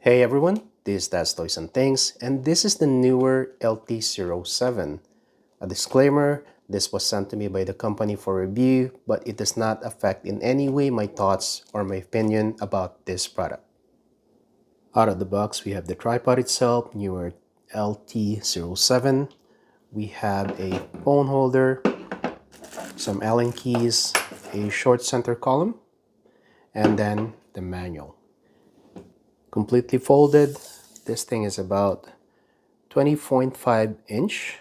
Hey everyone, this is Dad's Toys and Things, and this is the NEEWER LT07. A disclaimer, this was sent to me by the company for review, but it does not affect in any way my thoughts or my opinion about this product. Out of the box, we have the tripod itself, NEEWER LT07. We have a phone holder, some Allen keys, a short center column, and then the manual. Completely folded. This thing is about 20.5 inch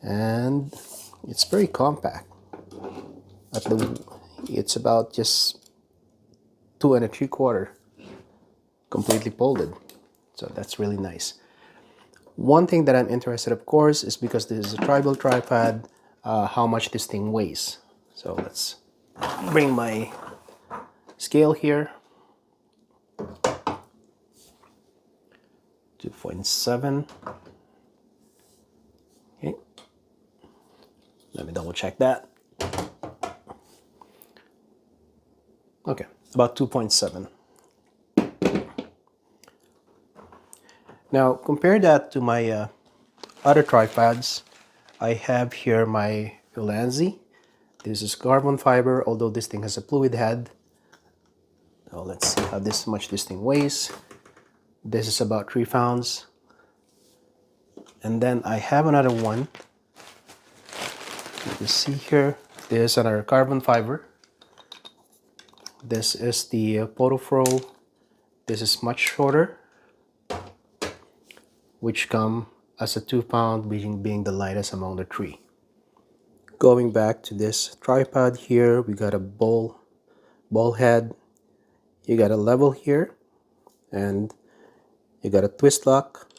and it's very compact. It's about just 2 3/4 completely folded, so that's really nice. One thing that I'm interested, of course, is because this is a tribal tripod, how much this thing weighs. So let's bring my scale here. 2.7. Okay, let me double check that. Okay, about 2.7. Now compare that to my other tripods. I have here my Ulanzi. This is carbon fiber, although this thing has a fluid head. So let's see how much this thing weighs. This is about 3 pounds. And then I have another one. You can see here, this is another carbon fiber. This is the Photofro. This is much shorter, which come as a 2 pound, being the lightest among the three. Going back to this tripod here, we got a ball head. You got a level here, and you got a twist lock.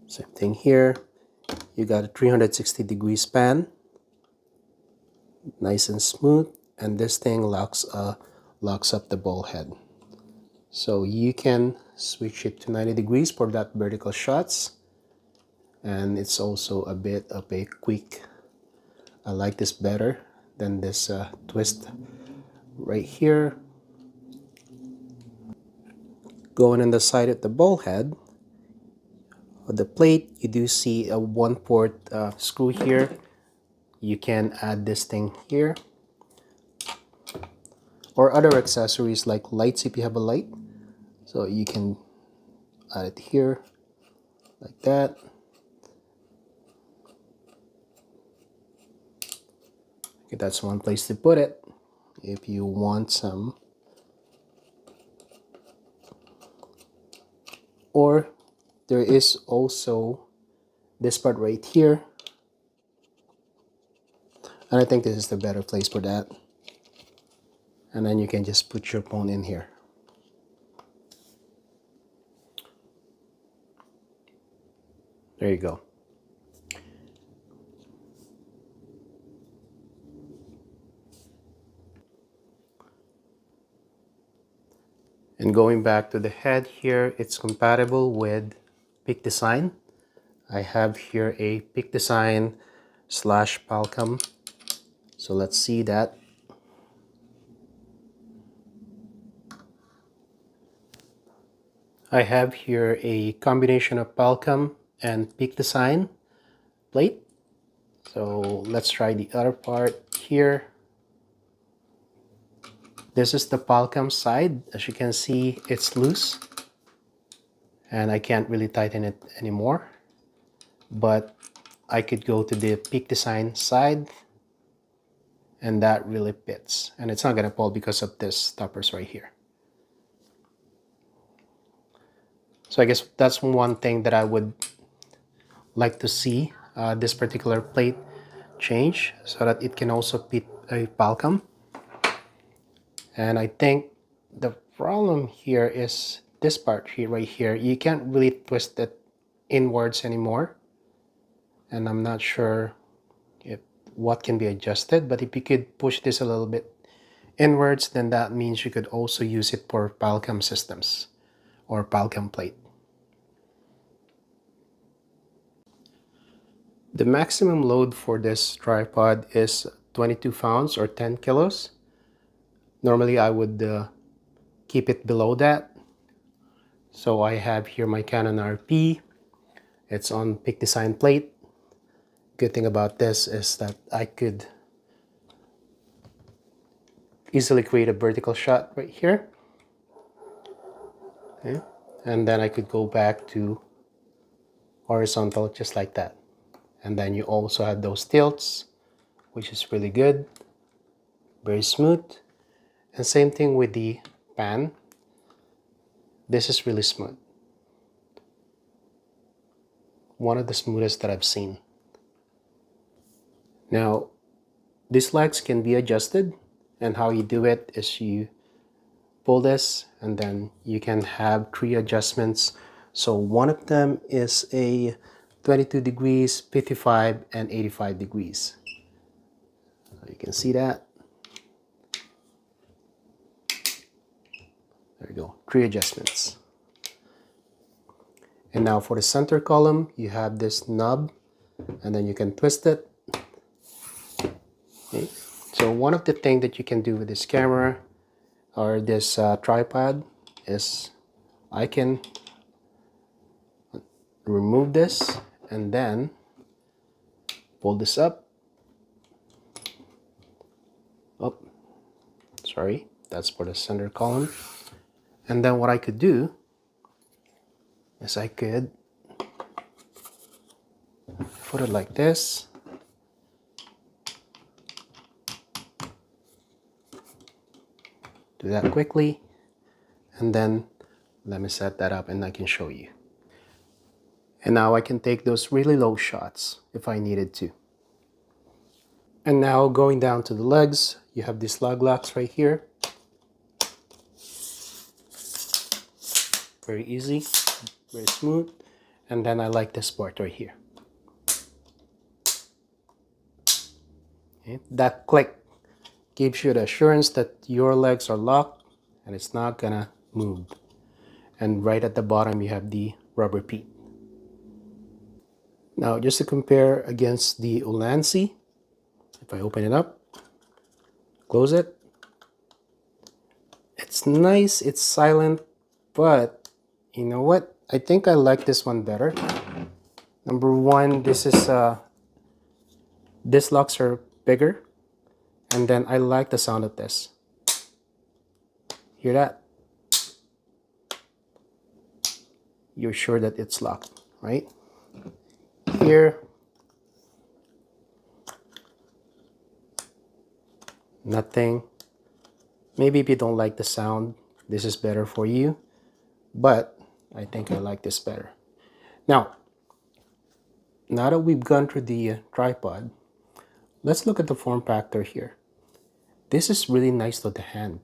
Same thing here. You got a 360-degree span, nice and smooth, and this thing locks up the ball head. So you can switch it to 90 degrees for that vertical shots, and it's also a bit of a quick. I like this better than this twist right here. Going on the side of the ball head, of the plate, you do see a 1-port screw here. You can add this thing here, or other accessories like lights if you have a light. So you can add it here, like that. Okay, that's one place to put it. If you want some, or there is also this part right here, and I think this is the better place for that. And then you can just put your phone in here. There you go. And going back to the head here, it's compatible with Peak Design. I have here a Peak Design / Palcom. So let's see that. I have here a combination of Palcom and Peak Design plate. So let's try the other part here. This is the Palcom side. As you can see, it's loose and I can't really tighten it anymore. But I could go to the Peak Design side and that really fits. And it's not gonna fall because of this stoppers right here. So I guess that's one thing that I would like to see, this particular plate change so that it can also fit a Palcom. And I think the problem here is this part here, right here. You can't really twist it inwards anymore. And I'm not sure what can be adjusted, but if you could push this a little bit inwards, then that means you could also use it for Palcom systems or Palcom plate. The maximum load for this tripod is 22 pounds or 10 kilos. Normally I would keep it below that, So I have here my Canon RP. It's on Peak Design plate. Good thing about this is that I could easily create a vertical shot right here. Okay. And then I could go back to horizontal just like that. And then you also have those tilts, which is really good, very smooth. And same thing with the pan. This is really smooth. One of the smoothest that I've seen. Now, these legs can be adjusted, and how you do it is you pull this and then you can have 3 adjustments. So one of them is a 22 degrees, 55, and 85 degrees. So you can see that. There you go, 3 adjustments. And now for the center column, you have this knob and then you can twist it. Okay. So one of the things that you can do with this camera or this tripod is I can remove this and then pull this up. Oh, sorry, that's for the center column. And then what I could do is I could put it like this. Do that quickly. And then let me set that up and I can show you. And now I can take those really low shots if I needed to. And now going down to the legs, you have these lug locks right here. Very easy, very smooth. And then I like this part right here. Okay. That click gives you the assurance that your legs are locked and it's not gonna move. And right at the bottom you have the rubber feet. Now just to compare against the Ulanzi, if I open it up, close it, it's nice, it's silent, but you know what? I think I like this one better. Number one, these locks are bigger, and then I like the sound of this. Hear that? You're sure that it's locked, right? Here, nothing. Maybe if you don't like the sound, this is better for you, but I think I like this better. Now that we've gone through the tripod, let's look at the form factor here. This is really nice to the hand.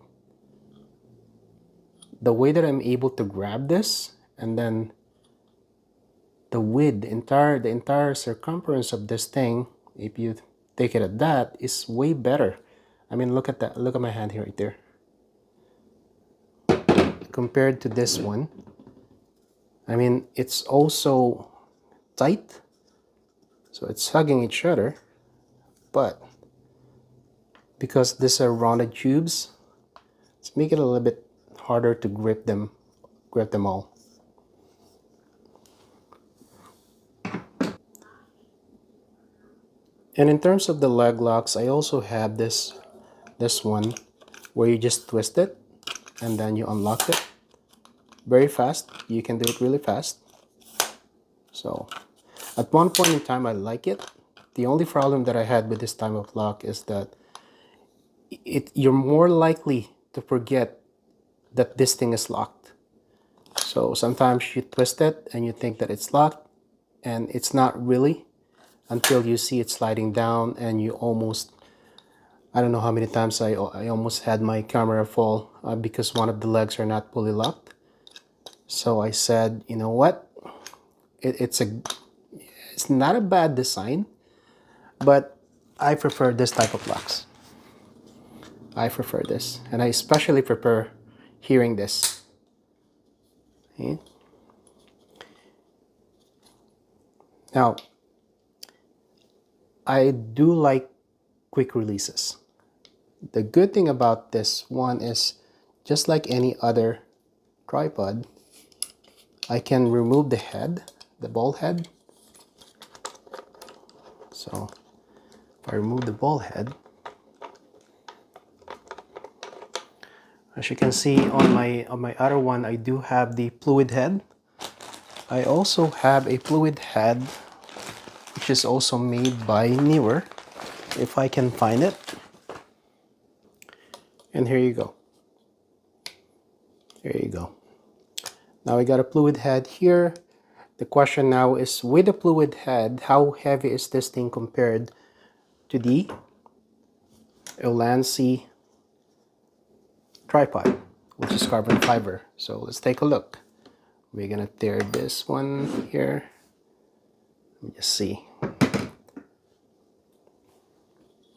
The way that I'm able to grab this, and then the width, the entire circumference of this thing, if you take it at that, is way better. I mean, look at that. Look at my hand here, right there. Compared to this one, I mean, it's also tight, so it's hugging each other, but because these are rounded tubes, let's make it a little bit harder to grip them all. And in terms of the leg locks, I also have this one where you just twist it and then you unlock it very fast. You can do it really fast. So at one point in time I like it. The only problem that I had with this type of lock is that you're more likely to forget that this thing is locked. So sometimes you twist it and you think that it's locked, and it's not really, until you see it sliding down and you almost, I don't know how many times I almost had my camera fall because one of the legs are not fully locked. So I said, you know what, it's not a bad design, but I prefer this type of locks. I prefer this, and I especially prefer hearing this. Okay. Now, I do like quick releases. The good thing about this one is, just like any other tripod, I can remove the head, the ball head. So if I remove the ball head, as you can see on my other one, I do have the fluid head. I also have a fluid head which is also made by NEEWER, if I can find it. And here you go. There you go. Now I got a fluid head here. The question now is, with the fluid head, how heavy is this thing compared to the Ulanzi tripod, which is carbon fiber? So let's take a look. We're gonna tear this one here. Let me just see.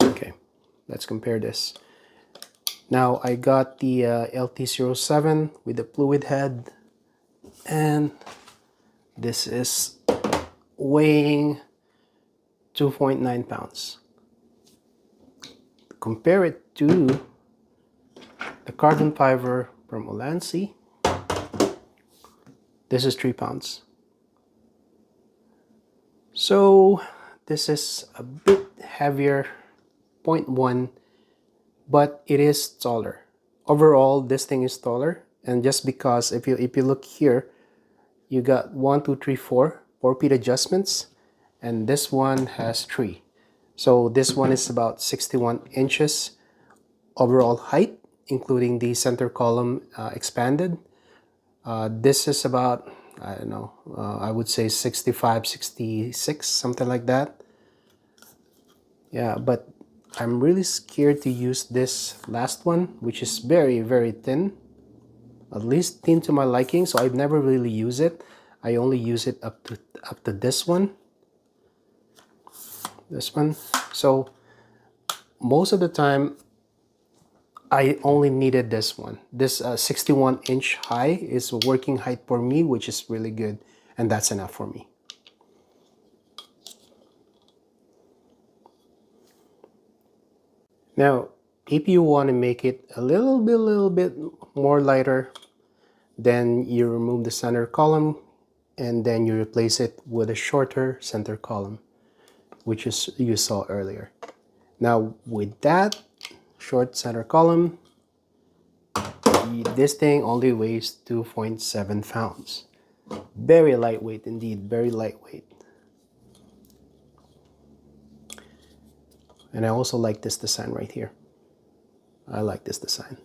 Okay, let's compare this. Now I got the LT07 with the fluid head, and this is weighing 2.9 pounds. Compare it to the carbon fiber from Ulanzi. This is 3 pounds. So this is a bit heavier, 0.1, but it is taller. Overall, this thing is taller, and just because if you look here, you got 1, 2, 3, 4 feet adjustments, and this one has 3. So this one is about 61 inches overall height, including the center column expanded. This is about, I don't know, I would say 65, 66, something like that. Yeah, but I'm really scared to use this last one, which is very, very thin. At least thin to my liking, so I've never really used it. I only use it up to this one. This one. So most of the time, I only needed this one. This 61-inch high is working height for me, which is really good, and that's enough for me. Now, if you want to make it a little bit more lighter, then you remove the center column, and then you replace it with a shorter center column, which is you saw earlier. Now, with that short center column, this thing only weighs 2.7 pounds. Very lightweight indeed, very lightweight. And I also like this design right here. I like this design.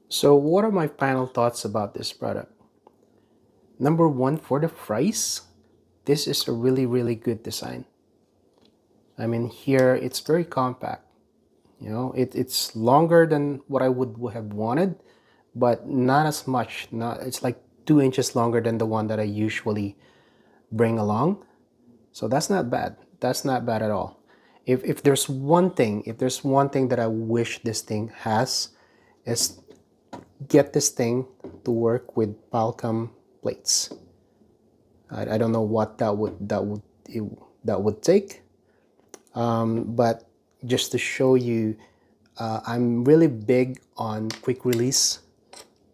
So what are my final thoughts about this product? Number one, for the price, this is a really, really good design. I mean, here it's very compact. You know, it's longer than what I would have wanted, but not as much. It's like 2 inches longer than the one that I usually bring along. So that's not bad. That's not bad at all. If there's one thing that I wish this thing has, is get this thing to work with Palcom plates. I don't know what that would take, but just to show you, I'm really big on quick release,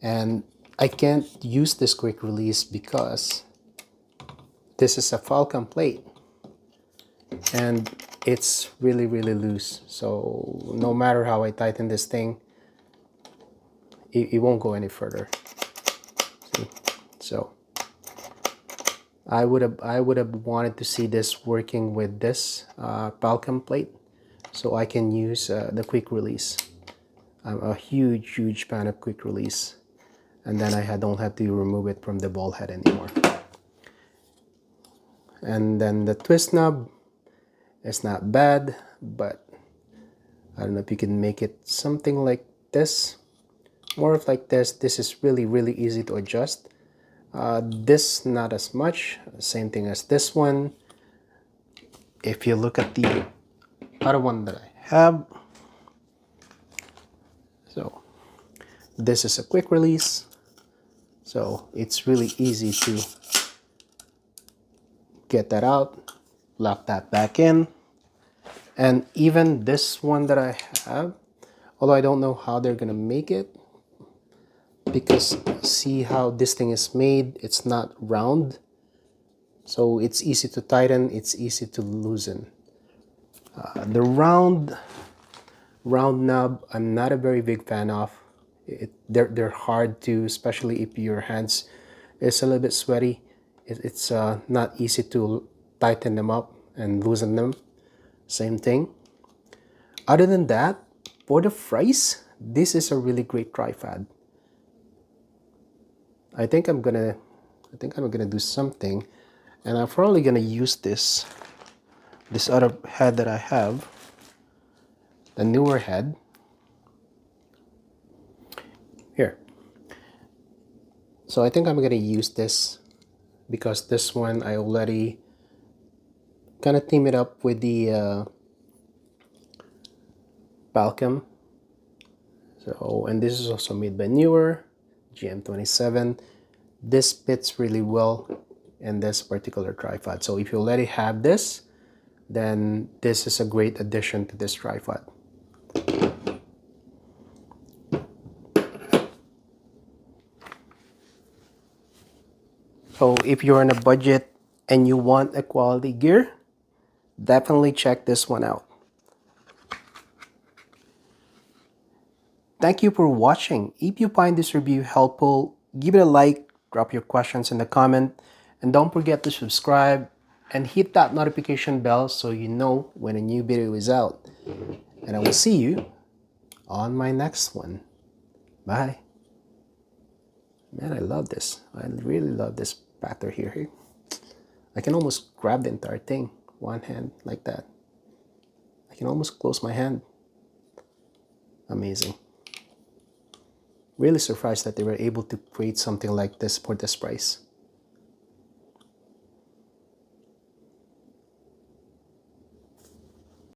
and I can't use this quick release because this is a Falcon plate and it's really, really loose. So no matter how I tighten this thing, it won't go any further. See? So I would have wanted to see this working with this Falcon plate, so I can use the quick release. I'm a huge fan of quick release, and then I don't have to remove it from the ball head anymore. And then the twist knob is not bad, but I don't know if you can make it something like this, more of like this. This is really, really easy to adjust. This not as much, same thing as this one. If you look at the other one that I have, so this is a quick release, so it's really easy to get that out, lock that back in. And even this one that I have, although I don't know how they're gonna make it, because see how this thing is made, it's not round, so it's easy to tighten, it's easy to loosen. The round knob, I'm not a very big fan of. They're hard to, especially if your hands is a little bit sweaty. It's not easy to tighten them up and loosen them. Same thing. Other than that, for the price, this is a really great tripod. I think I'm gonna do something, and I'm probably gonna use this other head that I have, the newer head. Here. So I think I'm gonna use this because this one I already kind of team it up with the Balcom. So, and this is also made by Neewer GM27. This fits really well in this particular tripod. So if you already have this, then this is a great addition to this tripod. So if you're on a budget and you want a quality gear, definitely check this one out. Thank you for watching. If you find this review helpful, give it a like, drop your questions in the comment, and don't forget to subscribe and hit that notification bell so you know when a new video is out. And I will see you on my next one. Bye. Man, I love this. I really love this factor here. I can almost grab the entire thing, one hand like that. I can almost close my hand. Amazing. Really surprised that they were able to create something like this for this price.